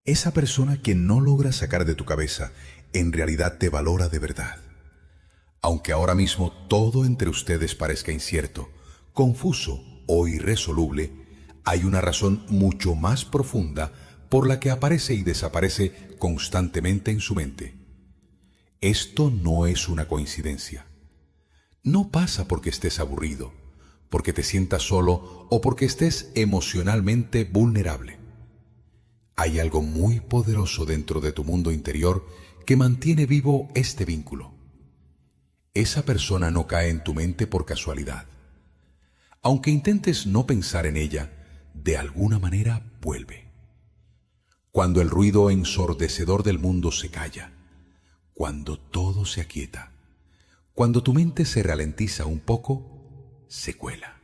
Esa persona que no logras sacar de tu cabeza, en realidad te valora de verdad. Aunque ahora mismo todo entre ustedes parezca incierto, confuso o irresoluble, hay una razón mucho más profunda por la que aparece y desaparece constantemente en su mente. Esto no es una coincidencia. No pasa porque estés aburrido, porque te sientas solo o porque estés emocionalmente vulnerable. Hay algo muy poderoso dentro de tu mundo interior que mantiene vivo este vínculo. Esa persona no cae en tu mente por casualidad. Aunque intentes no pensar en ella, de alguna manera vuelve. Cuando el ruido ensordecedor del mundo se calla, cuando todo se aquieta, cuando tu mente se ralentiza un poco, se cuela.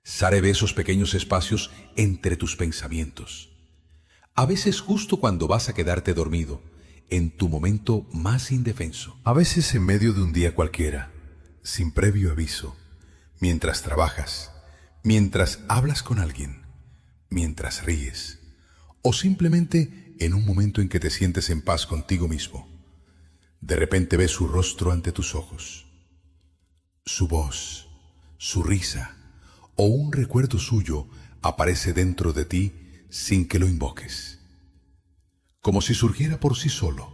Sale de esos pequeños espacios entre tus pensamientos. A veces justo cuando vas a quedarte dormido, en tu momento más indefenso. A veces en medio de un día cualquiera, sin previo aviso, mientras trabajas, mientras hablas con alguien, mientras ríes, o simplemente en un momento en que te sientes en paz contigo mismo. De repente ves su rostro ante tus ojos, su voz, su risa o un recuerdo suyo aparece dentro de ti sin que lo invoques, como si surgiera por sí solo,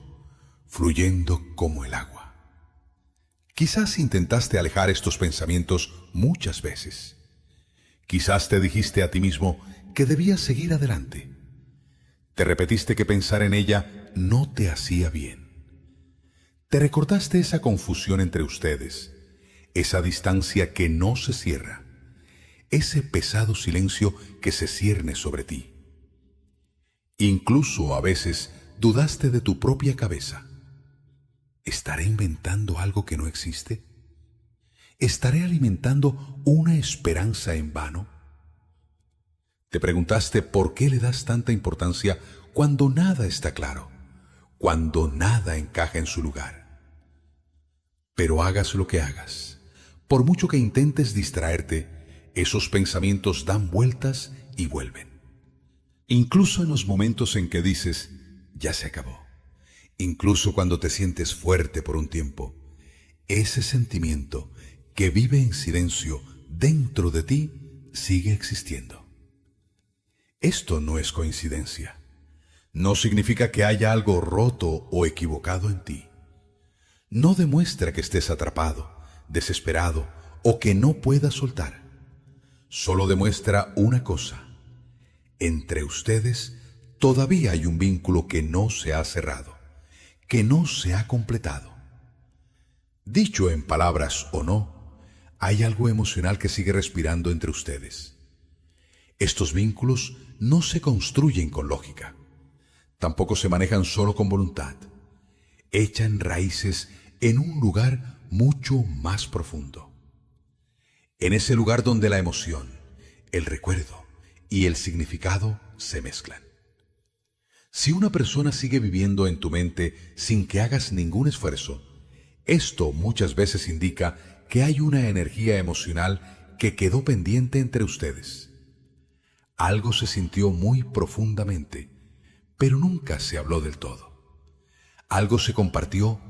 fluyendo como el agua. Quizás intentaste alejar estos pensamientos muchas veces. Quizás te dijiste a ti mismo que debías seguir adelante. Te repetiste que pensar en ella no te hacía bien. Te recordaste esa confusión entre ustedes, esa distancia que no se cierra, ese pesado silencio que se cierne sobre ti. Incluso a veces dudaste de tu propia cabeza. ¿Estaré inventando algo que no existe? ¿Estaré alimentando una esperanza en vano? Te preguntaste por qué le das tanta importancia cuando nada está claro, cuando nada encaja en su lugar. Pero hagas lo que hagas, por mucho que intentes distraerte, esos pensamientos dan vueltas y vuelven. Incluso en los momentos en que dices, ya se acabó. Incluso cuando te sientes fuerte por un tiempo, ese sentimiento que vive en silencio dentro de ti sigue existiendo. Esto no es coincidencia. No significa que haya algo roto o equivocado en ti. No demuestra que estés atrapado, desesperado o que no puedas soltar. Solo demuestra una cosa. Entre ustedes todavía hay un vínculo que no se ha cerrado, que no se ha completado. Dicho en palabras o no, hay algo emocional que sigue respirando entre ustedes. Estos vínculos no se construyen con lógica, tampoco se manejan solo con voluntad. Echan raíces en un lugar mucho más profundo. En ese lugar donde la emoción, el recuerdo y el significado se mezclan. Si una persona sigue viviendo en tu mente sin que hagas ningún esfuerzo, esto muchas veces indica que hay una energía emocional que quedó pendiente entre ustedes. Algo se sintió muy profundamente, pero nunca se habló del todo. Algo se compartió,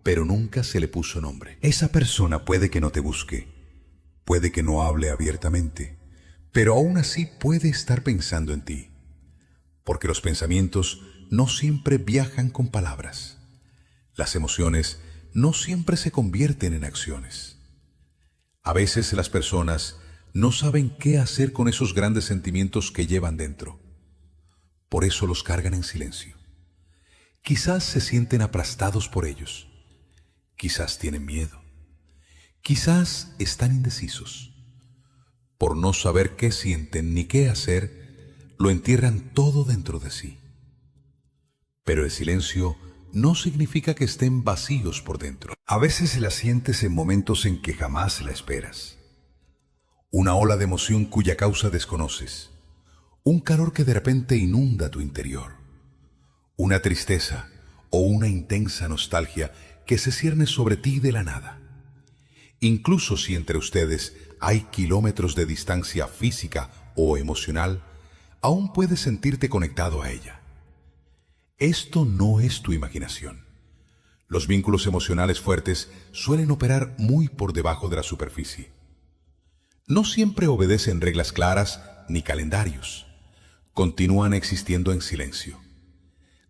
pero nunca se le puso nombre. Esa persona puede que no te busque, puede que no hable abiertamente, pero aún así puede estar pensando en ti, porque los pensamientos no siempre viajan con palabras. Las emociones no siempre se convierten en acciones. A veces las personas no saben qué hacer con esos grandes sentimientos que llevan dentro. Por eso los cargan en silencio. Quizás se sienten aplastados por ellos. Quizás tienen miedo. Quizás están indecisos. Por no saber qué sienten ni qué hacer, lo entierran todo dentro de sí. Pero el silencio no significa que estén vacíos por dentro. A veces la sientes en momentos en que jamás la esperas. Una ola de emoción cuya causa desconoces. Un calor que de repente inunda tu interior. Una tristeza o una intensa nostalgia que se cierne sobre ti de la nada. Incluso si entre ustedes hay kilómetros de distancia física o emocional, aún puedes sentirte conectado a ella. Esto no es tu imaginación. Los vínculos emocionales fuertes suelen operar muy por debajo de la superficie. No siempre obedecen reglas claras ni calendarios. Continúan existiendo en silencio.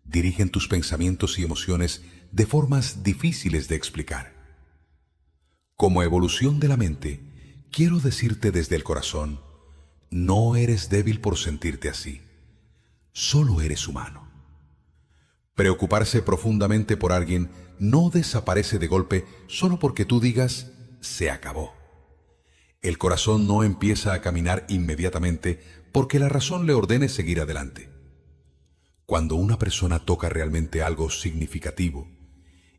Dirigen tus pensamientos y emociones de formas difíciles de explicar. Como evolución de la mente, quiero decirte desde el corazón, no eres débil por sentirte así. Solo eres humano. Preocuparse profundamente por alguien no desaparece de golpe solo porque tú digas, se acabó. El corazón no empieza a caminar inmediatamente porque la razón le ordene seguir adelante. Cuando una persona toca realmente algo significativo,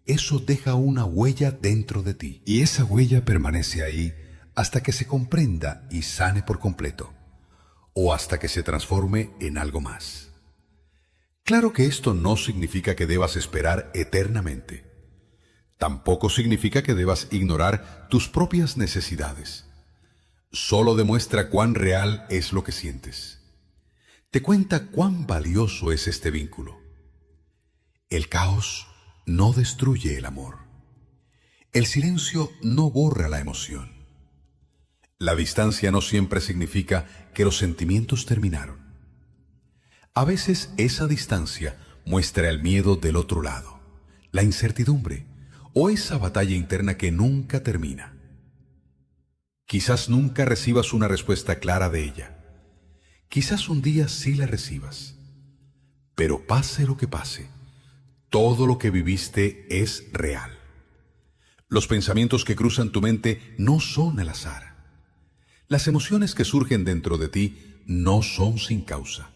eso deja una huella dentro de ti. Y esa huella permanece ahí hasta que se comprenda y sane por completo, o hasta que se transforme en algo más. Claro que esto no significa que debas esperar eternamente. Tampoco significa que debas ignorar tus propias necesidades. Solo demuestra cuán real es lo que sientes. Te cuenta cuán valioso es este vínculo. El caos no destruye el amor. El silencio no borra la emoción. La distancia no siempre significa que los sentimientos terminaron. A veces esa distancia muestra el miedo del otro lado, la incertidumbre o esa batalla interna que nunca termina. Quizás nunca recibas una respuesta clara de ella. Quizás un día sí la recibas. Pero pase lo que pase, todo lo que viviste es real. Los pensamientos que cruzan tu mente no son al azar. Las emociones que surgen dentro de ti no son sin causa.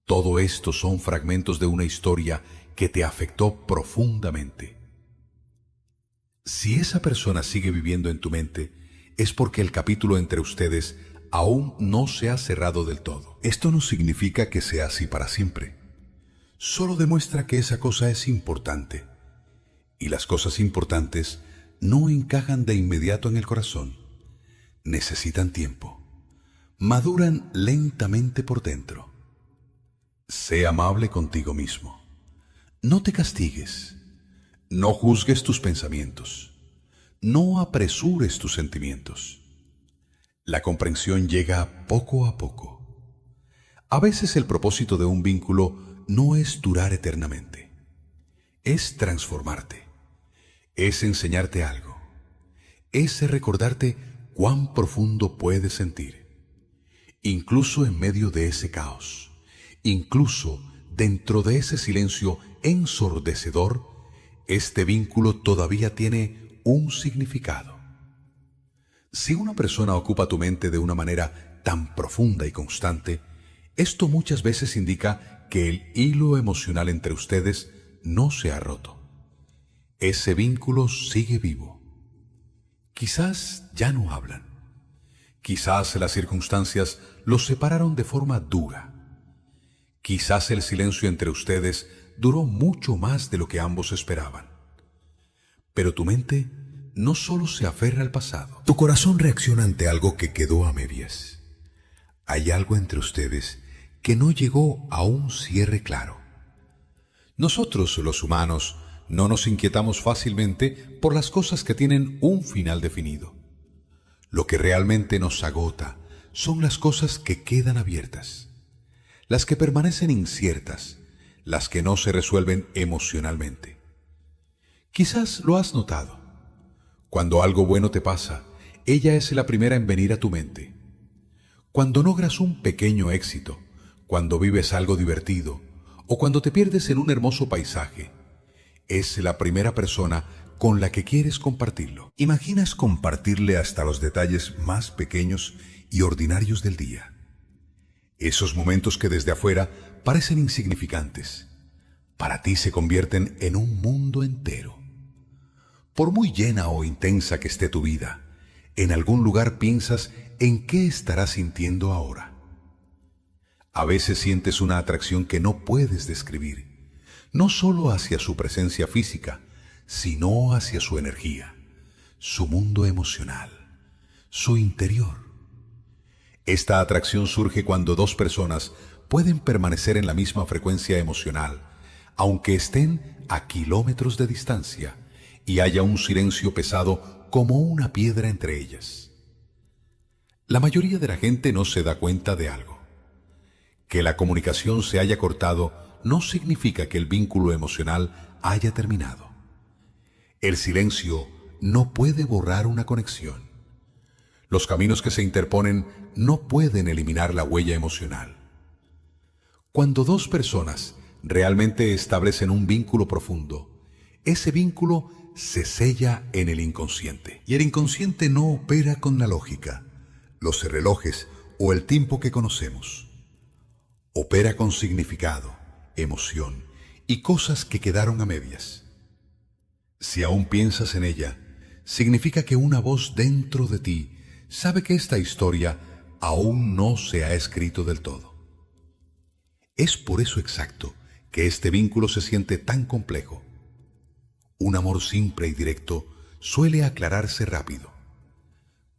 Todo esto son fragmentos de una historia que te afectó profundamente. Si esa persona sigue viviendo en tu mente, es porque el capítulo entre ustedes aún no se ha cerrado del todo. Esto no significa que sea así para siempre. Solo demuestra que esa cosa es importante. Y las cosas importantes no encajan de inmediato en el corazón. Necesitan tiempo. Maduran lentamente por dentro. Sé amable contigo mismo. No te castigues. No juzgues tus pensamientos. No apresures tus sentimientos. La comprensión llega poco a poco. A veces el propósito de un vínculo no es durar eternamente. Es transformarte. Es enseñarte algo. Es recordarte cuán profundo puedes sentir. Incluso en medio de ese caos. Incluso dentro de ese silencio ensordecedor, este vínculo todavía tiene un significado. Si una persona ocupa tu mente de una manera tan profunda y constante, esto muchas veces indica que el hilo emocional entre ustedes no se ha roto. Ese vínculo sigue vivo. Quizás ya no hablan. Quizás las circunstancias los separaron de forma dura. Quizás el silencio entre ustedes duró mucho más de lo que ambos esperaban. Pero tu mente no solo se aferra al pasado. Tu corazón reacciona ante algo que quedó a medias. Hay algo entre ustedes que no llegó a un cierre claro. Nosotros, los humanos, no nos inquietamos fácilmente por las cosas que tienen un final definido. Lo que realmente nos agota son las cosas que quedan abiertas. Las que permanecen inciertas, las que no se resuelven emocionalmente. Quizás lo has notado. Cuando algo bueno te pasa, ella es la primera en venir a tu mente. Cuando logras un pequeño éxito, cuando vives algo divertido, o cuando te pierdes en un hermoso paisaje, es la primera persona con la que quieres compartirlo. Imaginas compartirle hasta los detalles más pequeños y ordinarios del día. Esos momentos que desde afuera parecen insignificantes, para ti se convierten en un mundo entero. Por muy llena o intensa que esté tu vida, en algún lugar piensas en qué estarás sintiendo ahora. A veces sientes una atracción que no puedes describir, no solo hacia su presencia física, sino hacia su energía, su mundo emocional, su interior. Esta atracción surge cuando dos personas pueden permanecer en la misma frecuencia emocional, aunque estén a kilómetros de distancia y haya un silencio pesado como una piedra entre ellas. La mayoría de la gente no se da cuenta de algo. Que la comunicación se haya cortado no significa que el vínculo emocional haya terminado. El silencio no puede borrar una conexión. Los caminos que se interponen no pueden eliminar la huella emocional. Cuando dos personas realmente establecen un vínculo profundo, ese vínculo se sella en el inconsciente. Y el inconsciente no opera con la lógica, los relojes o el tiempo que conocemos. Opera con significado, emoción y cosas que quedaron a medias. Si aún piensas en ella, significa que una voz dentro de ti sabe que esta historia aún no se ha escrito del todo. Es por eso exacto que este vínculo se siente tan complejo. Un amor simple y directo suele aclararse rápido,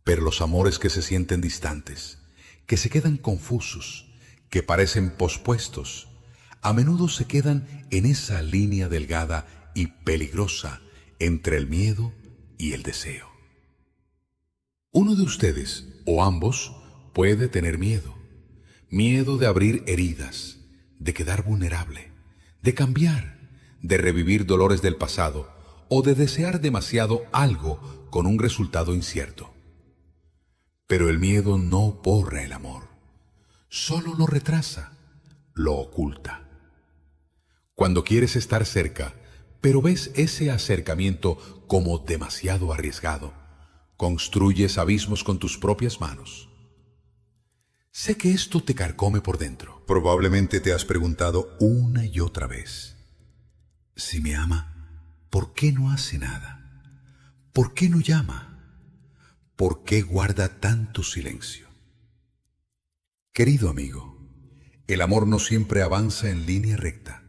pero los amores que se sienten distantes, que se quedan confusos, que parecen pospuestos, a menudo se quedan en esa línea delgada y peligrosa entre el miedo y el deseo. Uno de ustedes, o ambos, puede tener miedo. Miedo de abrir heridas, de quedar vulnerable, de cambiar, de revivir dolores del pasado o de desear demasiado algo con un resultado incierto. Pero el miedo no borra el amor, solo lo retrasa, lo oculta. Cuando quieres estar cerca, pero ves ese acercamiento como demasiado arriesgado, construyes abismos con tus propias manos. Sé que esto te carcome por dentro. Probablemente te has preguntado una y otra vez: si me ama, ¿por qué no hace nada? ¿Por qué no llama? ¿Por qué guarda tanto silencio? Querido amigo, el amor no siempre avanza en línea recta.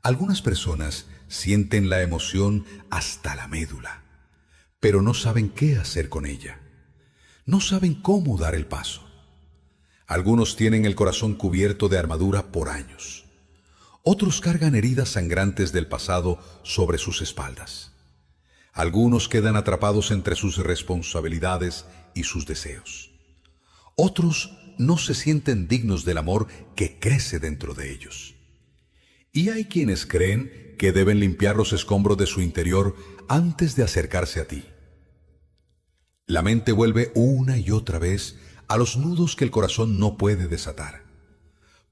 Algunas personas sienten la emoción hasta la médula, pero no saben qué hacer con ella. No saben cómo dar el paso. Algunos tienen el corazón cubierto de armadura por años. Otros cargan heridas sangrantes del pasado sobre sus espaldas. Algunos quedan atrapados entre sus responsabilidades y sus deseos. Otros no se sienten dignos del amor que crece dentro de ellos. Y hay quienes creen que deben limpiar los escombros de su interior antes de acercarse a ti. La mente vuelve una y otra vez a los nudos que el corazón no puede desatar.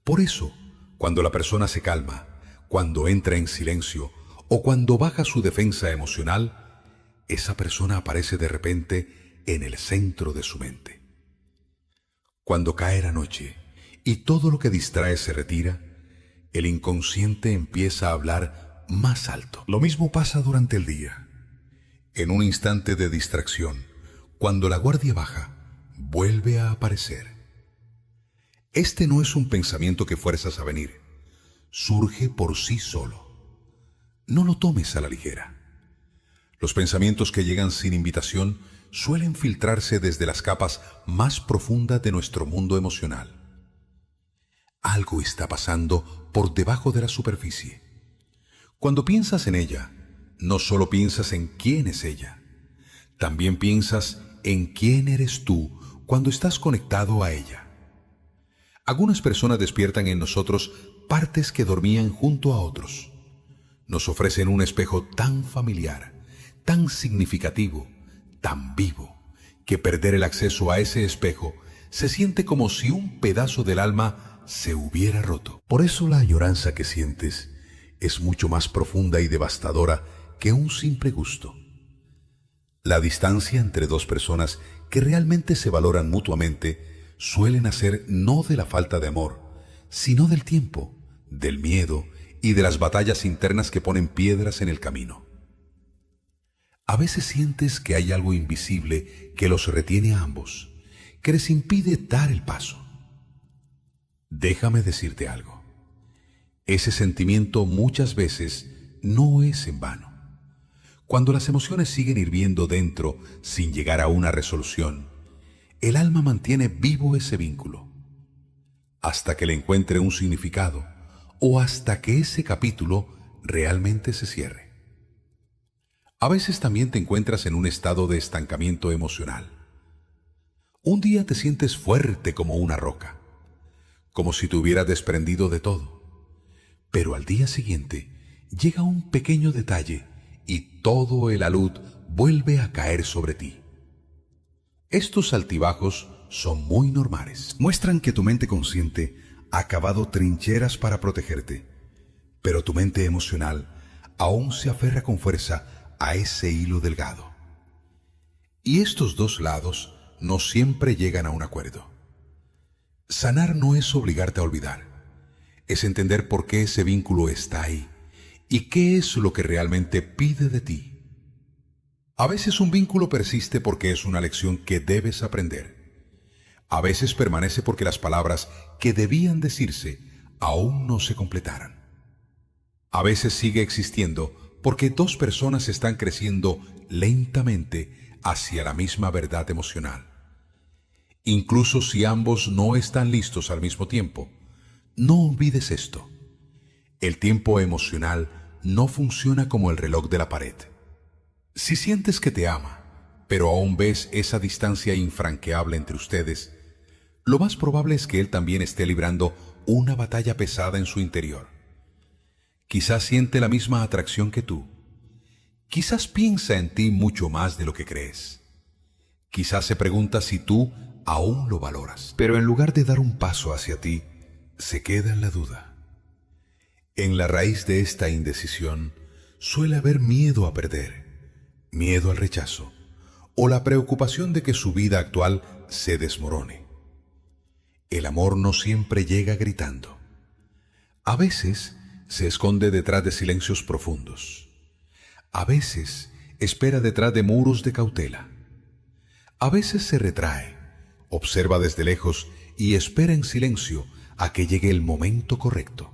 Por eso, cuando la persona se calma, cuando entra en silencio o cuando baja su defensa emocional, esa persona aparece de repente en el centro de su mente. Cuando cae la noche y todo lo que distrae se retira, el inconsciente empieza a hablar más alto. Lo mismo pasa durante el día. En un instante de distracción, cuando la guardia baja, vuelve a aparecer. Este no es un pensamiento que fuerzas a venir. Surge por sí solo. No lo tomes a la ligera. Los pensamientos que llegan sin invitación suelen filtrarse desde las capas más profundas de nuestro mundo emocional. Algo está pasando por debajo de la superficie. Cuando piensas en ella, no solo piensas en quién es ella, también piensas en quién eres tú cuando estás conectado a ella. Algunas personas despiertan en nosotros partes que dormían junto a otros. Nos ofrecen un espejo tan familiar, tan significativo, tan vivo, que perder el acceso a ese espejo se siente como si un pedazo del alma se hubiera roto. Por eso la añoranza que sientes es mucho más profunda y devastadora que un simple gusto. La distancia entre dos personas que realmente se valoran mutuamente suele nacer no de la falta de amor, sino del tiempo, del miedo y de las batallas internas que ponen piedras en el camino. A veces sientes que hay algo invisible que los retiene a ambos, que les impide dar el paso. Déjame decirte algo. Ese sentimiento muchas veces no es en vano. Cuando las emociones siguen hirviendo dentro sin llegar a una resolución, el alma mantiene vivo ese vínculo, hasta que le encuentre un significado o hasta que ese capítulo realmente se cierre. A veces también te encuentras en un estado de estancamiento emocional. Un día te sientes fuerte como una roca, como si te hubieras desprendido de todo. Pero al día siguiente llega un pequeño detalle y todo el alud vuelve a caer sobre ti. Estos altibajos son muy normales. Muestran que tu mente consciente ha cavado trincheras para protegerte, pero tu mente emocional aún se aferra con fuerza a ese hilo delgado. Y estos dos lados no siempre llegan a un acuerdo. Sanar no es obligarte a olvidar, es entender por qué ese vínculo está ahí y qué es lo que realmente pide de ti. A veces un vínculo persiste porque es una lección que debes aprender. A veces permanece porque las palabras que debían decirse aún no se completaron. A veces sigue existiendo porque dos personas están creciendo lentamente hacia la misma verdad emocional. Incluso si ambos no están listos al mismo tiempo, no olvides esto. El tiempo emocional no funciona como el reloj de la pared. Si sientes que te ama, pero aún ves esa distancia infranqueable entre ustedes, lo más probable es que él también esté librando una batalla pesada en su interior. Quizás siente la misma atracción que tú. Quizás piensa en ti mucho más de lo que crees. Quizás se pregunta si tú aún lo valoras. Pero en lugar de dar un paso hacia ti, se queda en la duda. En la raíz de esta indecisión suele haber miedo a perder, miedo al rechazo, o la preocupación de que su vida actual se desmorone. El amor no siempre llega gritando. A veces se esconde detrás de silencios profundos. A veces espera detrás de muros de cautela. A veces se retrae, observa desde lejos y espera en silencio a que llegue el momento correcto.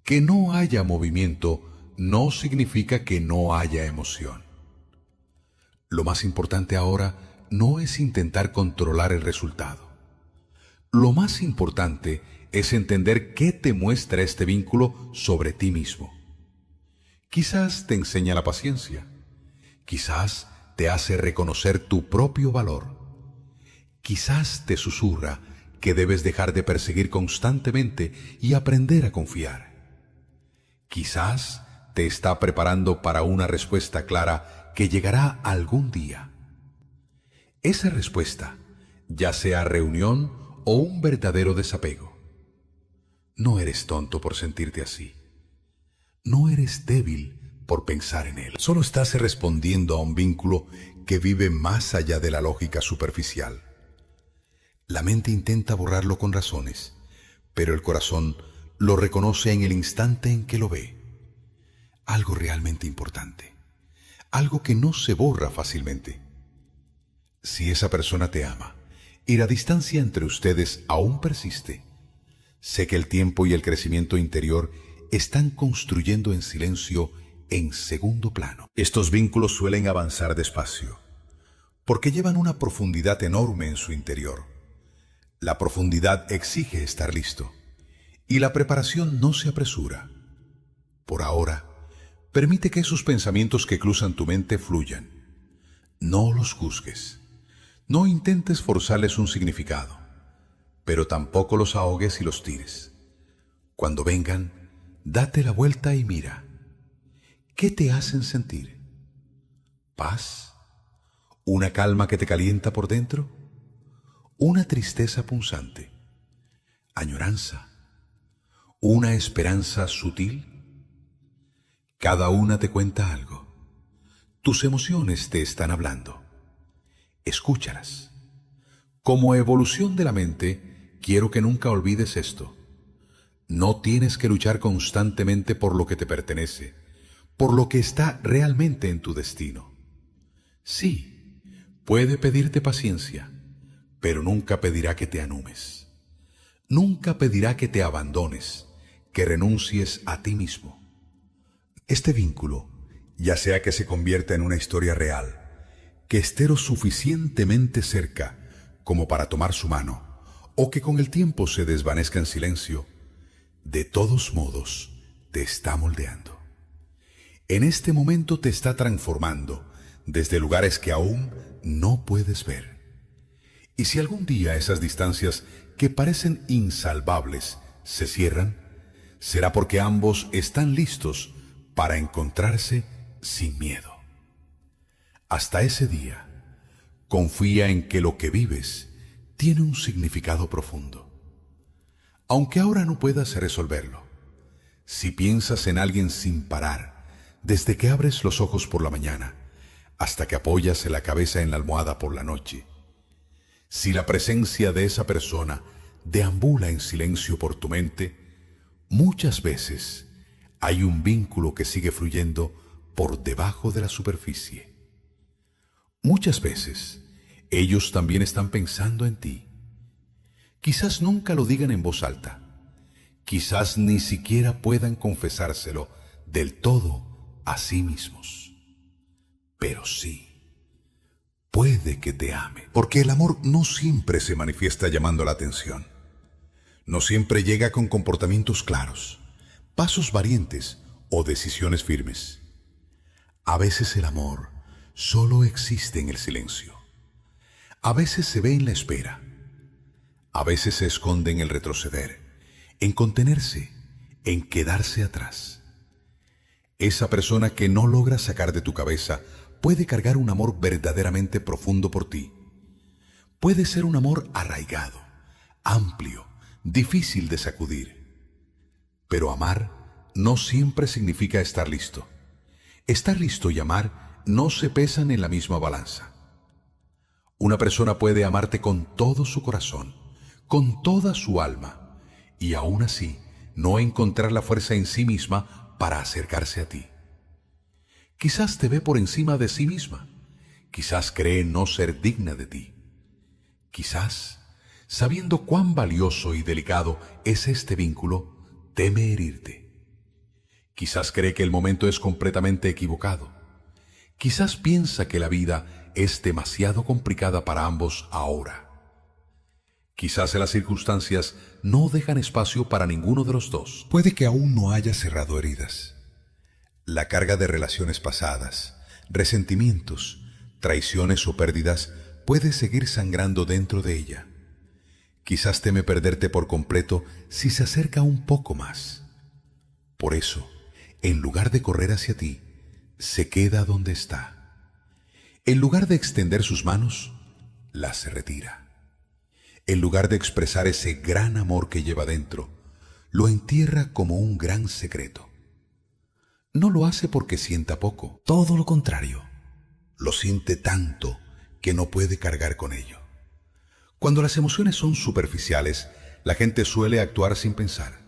Que no haya movimiento no significa que no haya emoción. Lo más importante ahora no es intentar controlar el resultado. Lo más importante es entender qué te muestra este vínculo sobre ti mismo. Quizás te enseña la paciencia. Quizás te hace reconocer tu propio valor. Quizás te susurra que debes dejar de perseguir constantemente y aprender a confiar. Quizás te está preparando para una respuesta clara que llegará algún día. Esa respuesta, ya sea reunión o un verdadero desapego. No eres tonto por sentirte así. No eres débil por pensar en él. Solo estás respondiendo a un vínculo que vive más allá de la lógica superficial. La mente intenta borrarlo con razones, pero el corazón lo reconoce en el instante en que lo ve. Algo realmente importante, algo que no se borra fácilmente. Si esa persona te ama y la distancia entre ustedes aún persiste, sé que el tiempo y el crecimiento interior están construyendo en silencio en segundo plano. Estos vínculos suelen avanzar despacio, porque llevan una profundidad enorme en su interior. La profundidad exige estar listo, y la preparación no se apresura. Por ahora, permite que esos pensamientos que cruzan tu mente fluyan. No los juzgues. No intentes forzarles un significado, pero tampoco los ahogues y los tires. Cuando vengan, date la vuelta y mira. ¿Qué te hacen sentir? ¿Paz? ¿Una calma que te calienta por dentro? ¿Una tristeza punzante? ¿Añoranza? ¿Una esperanza sutil? Cada una te cuenta algo. Tus emociones te están hablando. Escúchalas. Como evolución de la mente, quiero que nunca olvides esto. No tienes que luchar constantemente por lo que te pertenece, por lo que está realmente en tu destino. Sí, puede pedirte paciencia, pero nunca pedirá que te anumes. Nunca pedirá que te abandones, que renuncies a ti mismo. Este vínculo, ya sea que se convierta en una historia real, que esté lo suficientemente cerca como para tomar su mano, o que con el tiempo se desvanezca en silencio, de todos modos, te está moldeando. En este momento te está transformando desde lugares que aún no puedes ver. Y si algún día esas distancias que parecen insalvables se cierran, será porque ambos están listos para encontrarse sin miedo. Hasta ese día, confía en que lo que vives tiene un significado profundo. Aunque ahora no puedas resolverlo, si piensas en alguien sin parar, desde que abres los ojos por la mañana hasta que apoyas la cabeza en la almohada por la noche, si la presencia de esa persona deambula en silencio por tu mente, muchas veces hay un vínculo que sigue fluyendo por debajo de la superficie. Muchas veces ellos también están pensando en ti. Quizás nunca lo digan en voz alta. Quizás ni siquiera puedan confesárselo del todo a sí mismos. Pero sí, puede que te ame, porque el amor no siempre se manifiesta llamando la atención. No siempre llega con comportamientos claros, pasos valientes o decisiones firmes. A veces el amor solo existe en el silencio. A veces se ve en la espera. A veces se esconde en el retroceder, en contenerse, en quedarse atrás. Esa persona que no logras sacar de tu cabeza puede cargar un amor verdaderamente profundo por ti. Puede ser un amor arraigado, amplio, difícil de sacudir. Pero amar no siempre significa estar listo. Estar listo y amar no se pesan en la misma balanza. Una persona puede amarte con todo su corazón, con toda su alma, y aún así no encontrar la fuerza en sí misma para acercarse a ti. Quizás te ve por encima de sí misma, quizás cree no ser digna de ti. Quizás, sabiendo cuán valioso y delicado es este vínculo, teme herirte. Quizás cree que el momento es completamente equivocado. Quizás piensa que la vida es demasiado complicada para ambos ahora. Quizás las circunstancias no dejan espacio para ninguno de los dos. Puede que aún no haya cerrado heridas. La carga de relaciones pasadas, resentimientos, traiciones o pérdidas puede seguir sangrando dentro de ella. Quizás teme perderte por completo si se acerca un poco más. Por eso, en lugar de correr hacia ti, se queda donde está. En lugar de extender sus manos, las retira. En lugar de expresar ese gran amor que lleva dentro, lo entierra como un gran secreto. No lo hace porque sienta poco, todo lo contrario. Lo siente tanto que no puede cargar con ello. Cuando las emociones son superficiales, la gente suele actuar sin pensar.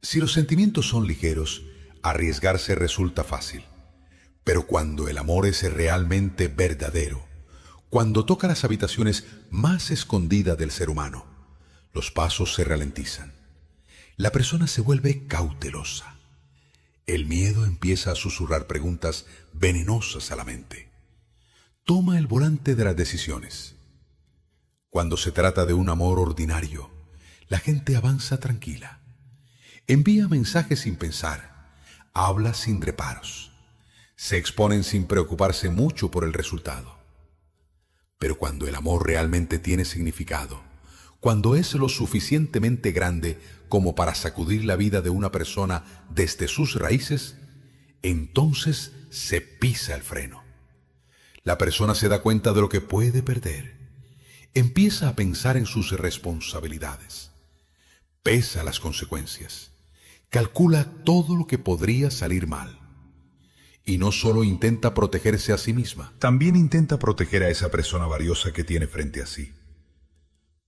Si los sentimientos son ligeros, arriesgarse resulta fácil. Pero cuando el amor es realmente verdadero, cuando toca las habitaciones más escondidas del ser humano, los pasos se ralentizan. La persona se vuelve cautelosa. El miedo empieza a susurrar preguntas venenosas a la mente. Toma el volante de las decisiones. Cuando se trata de un amor ordinario, la gente avanza tranquila. Envía mensajes sin pensar, habla sin reparos. Se exponen sin preocuparse mucho por el resultado. Pero cuando el amor realmente tiene significado, cuando es lo suficientemente grande como para sacudir la vida de una persona desde sus raíces, entonces se pisa el freno. La persona se da cuenta de lo que puede perder. Empieza a pensar en sus responsabilidades. Pesa las consecuencias. Calcula todo lo que podría salir mal. Y no solo intenta protegerse a sí misma, también intenta proteger a esa persona valiosa que tiene frente a sí.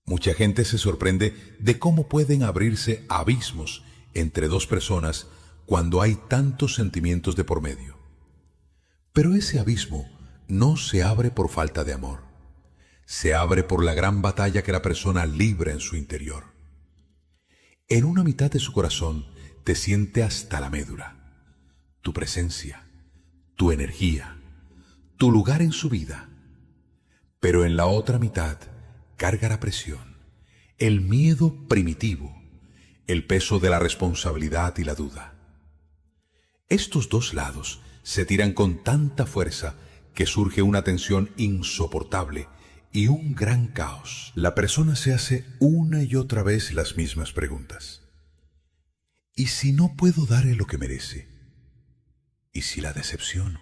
Mucha gente se sorprende de cómo pueden abrirse abismos entre dos personas cuando hay tantos sentimientos de por medio. Pero ese abismo no se abre por falta de amor. Se abre por la gran batalla que la persona libra en su interior. En una mitad de su corazón te siente hasta la médula. Tu presencia, tu energía, tu lugar en su vida. Pero en la otra mitad carga la presión, el miedo primitivo, el peso de la responsabilidad y la duda. Estos dos lados se tiran con tanta fuerza que surge una tensión insoportable y un gran caos. La persona se hace una y otra vez las mismas preguntas. ¿Y si no puedo darle lo que merece? ¿Y si la decepciono?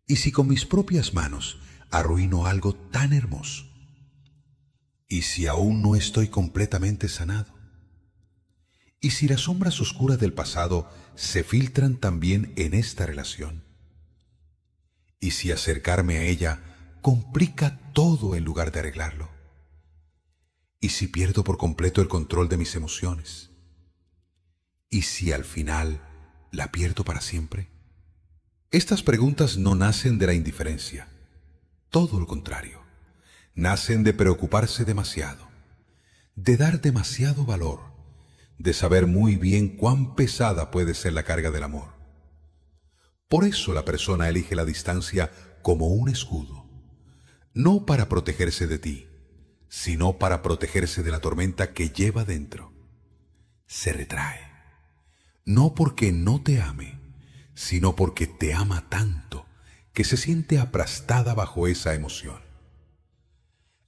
¿Y si con mis propias manos arruino algo tan hermoso? ¿Y si aún no estoy completamente sanado? ¿Y si las sombras oscuras del pasado se filtran también en esta relación? ¿Y si acercarme a ella complica todo en lugar de arreglarlo? ¿Y si pierdo por completo el control de mis emociones? ¿Y si al final la pierdo para siempre? Estas preguntas no nacen de la indiferencia, todo lo contrario. Nacen de preocuparse demasiado, de dar demasiado valor, de saber muy bien cuán pesada puede ser la carga del amor. Por eso la persona elige la distancia como un escudo, no para protegerse de ti, sino para protegerse de la tormenta que lleva dentro. Se retrae, no porque no te ame, sino porque te ama tanto que se siente aplastada bajo esa emoción.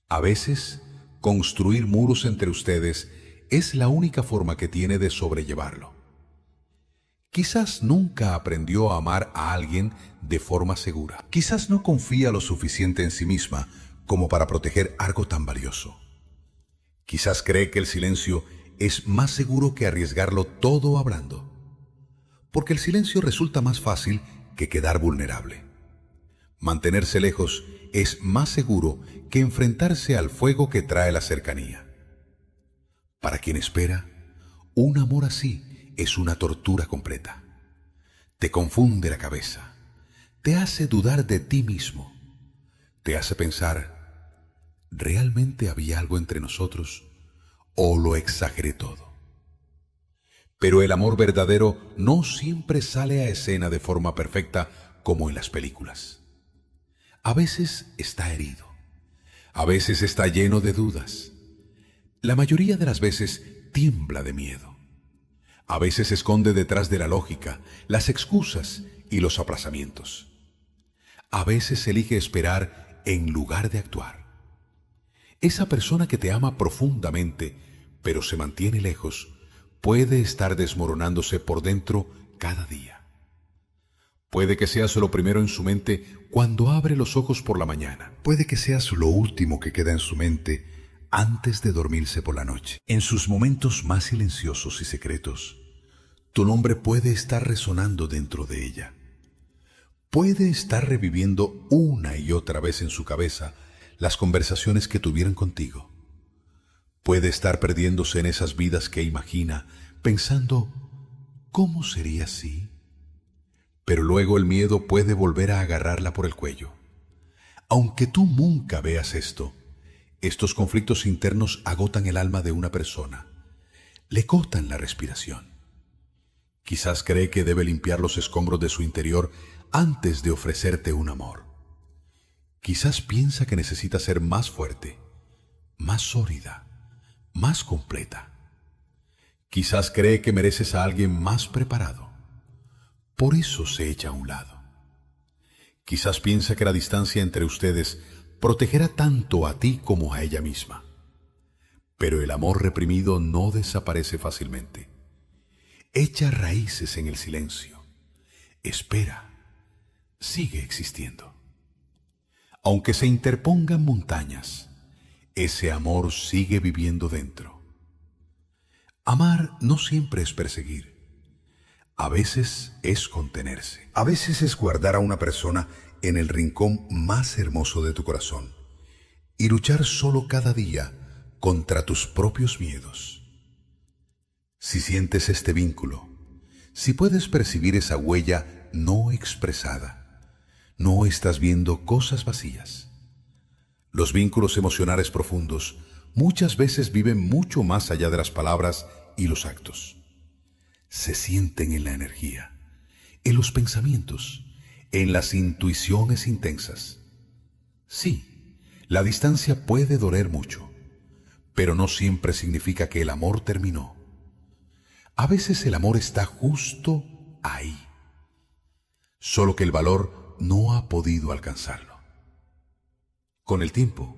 A veces, construir muros entre ustedes es la única forma que tiene de sobrellevarlo. Quizás nunca aprendió a amar a alguien de forma segura. Quizás no confía lo suficiente en sí misma como para proteger algo tan valioso. Quizás cree que el silencio es más seguro que arriesgarlo todo hablando, porque el silencio resulta más fácil que quedar vulnerable. Mantenerse lejos es más seguro que enfrentarse al fuego que trae la cercanía. Para quien espera, un amor así es una tortura completa. Te confunde la cabeza, te hace dudar de ti mismo, te hace pensar, ¿realmente había algo entre nosotros o lo exageré todo? Pero el amor verdadero no siempre sale a escena de forma perfecta como en las películas. A veces está herido, a veces está lleno de dudas. La mayoría de las veces tiembla de miedo. A veces se esconde detrás de la lógica, las excusas y los aplazamientos. A veces elige esperar en lugar de actuar. Esa persona que te ama profundamente, pero se mantiene lejos, puede estar desmoronándose por dentro cada día. Puede que seas lo primero en su mente cuando abre los ojos por la mañana. Puede que seas lo último que queda en su mente antes de dormirse por la noche. En sus momentos más silenciosos y secretos, tu nombre puede estar resonando dentro de ella. Puede estar reviviendo una y otra vez en su cabeza las conversaciones que tuvieron contigo. Puede estar perdiéndose en esas vidas que imagina, pensando, ¿cómo sería así? Pero luego el miedo puede volver a agarrarla por el cuello. Aunque tú nunca veas esto, estos conflictos internos agotan el alma de una persona, le cortan la respiración. Quizás cree que debe limpiar los escombros de su interior antes de ofrecerte un amor. Quizás piensa que necesita ser más fuerte, más sólida, más completa. Quizás cree que mereces a alguien más preparado. Por eso se echa a un lado. Quizás piensa que la distancia entre ustedes protegerá tanto a ti como a ella misma. Pero el amor reprimido no desaparece fácilmente. Echa raíces en el silencio. Espera. Sigue existiendo. Aunque se interpongan montañas, ese amor sigue viviendo dentro. Amar no siempre es perseguir. A veces es contenerse. A veces es guardar a una persona en el rincón más hermoso de tu corazón y luchar solo cada día contra tus propios miedos. Si sientes este vínculo, si puedes percibir esa huella no expresada, no estás viendo cosas vacías. Los vínculos emocionales profundos muchas veces viven mucho más allá de las palabras y los actos. Se sienten en la energía, en los pensamientos, en las intuiciones intensas. Sí, la distancia puede doler mucho, pero no siempre significa que el amor terminó. A veces el amor está justo ahí, solo que el valor no ha podido alcanzarlo. Con el tiempo,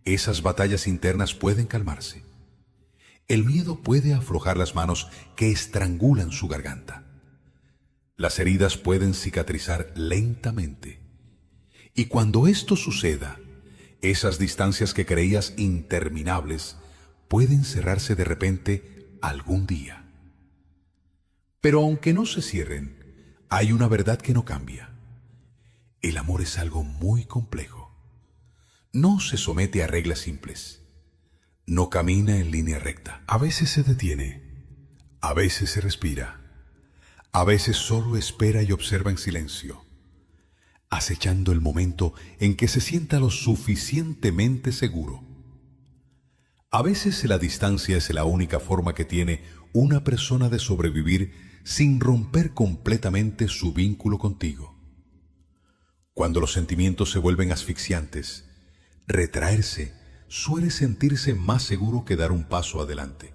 esas batallas internas pueden calmarse. El miedo puede aflojar las manos que estrangulan su garganta. Las heridas pueden cicatrizar lentamente. Y cuando esto suceda, esas distancias que creías interminables pueden cerrarse de repente algún día. Pero aunque no se cierren, hay una verdad que no cambia. El amor es algo muy complejo. No se somete a reglas simples. No camina en línea recta. A veces se detiene, a veces se respira, a veces solo espera y observa en silencio, acechando el momento en que se sienta lo suficientemente seguro. A veces la distancia es la única forma que tiene una persona de sobrevivir sin romper completamente su vínculo contigo. Cuando los sentimientos se vuelven asfixiantes, retraerse suele sentirse más seguro que dar un paso adelante.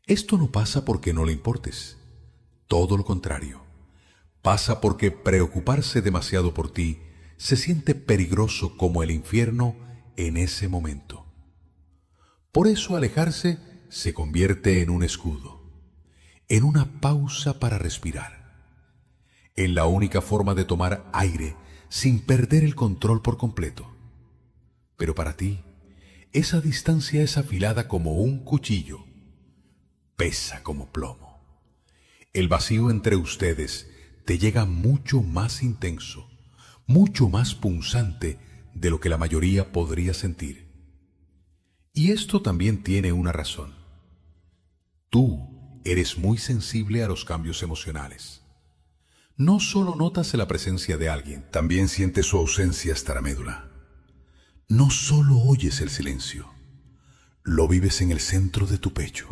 Esto no pasa porque no le importes. Todo lo contrario. Pasa porque preocuparse demasiado por ti se siente peligroso como el infierno en ese momento. Por eso alejarse se convierte en un escudo, en una pausa para respirar, en la única forma de tomar aire sin perder el control por completo. Pero para ti, esa distancia es afilada como un cuchillo, pesa como plomo. El vacío entre ustedes te llega mucho más intenso, mucho más punzante de lo que la mayoría podría sentir. Y esto también tiene una razón. Tú eres muy sensible a los cambios emocionales. No solo notas la presencia de alguien, también sientes su ausencia hasta la médula. No solo oyes el silencio, lo vives en el centro de tu pecho.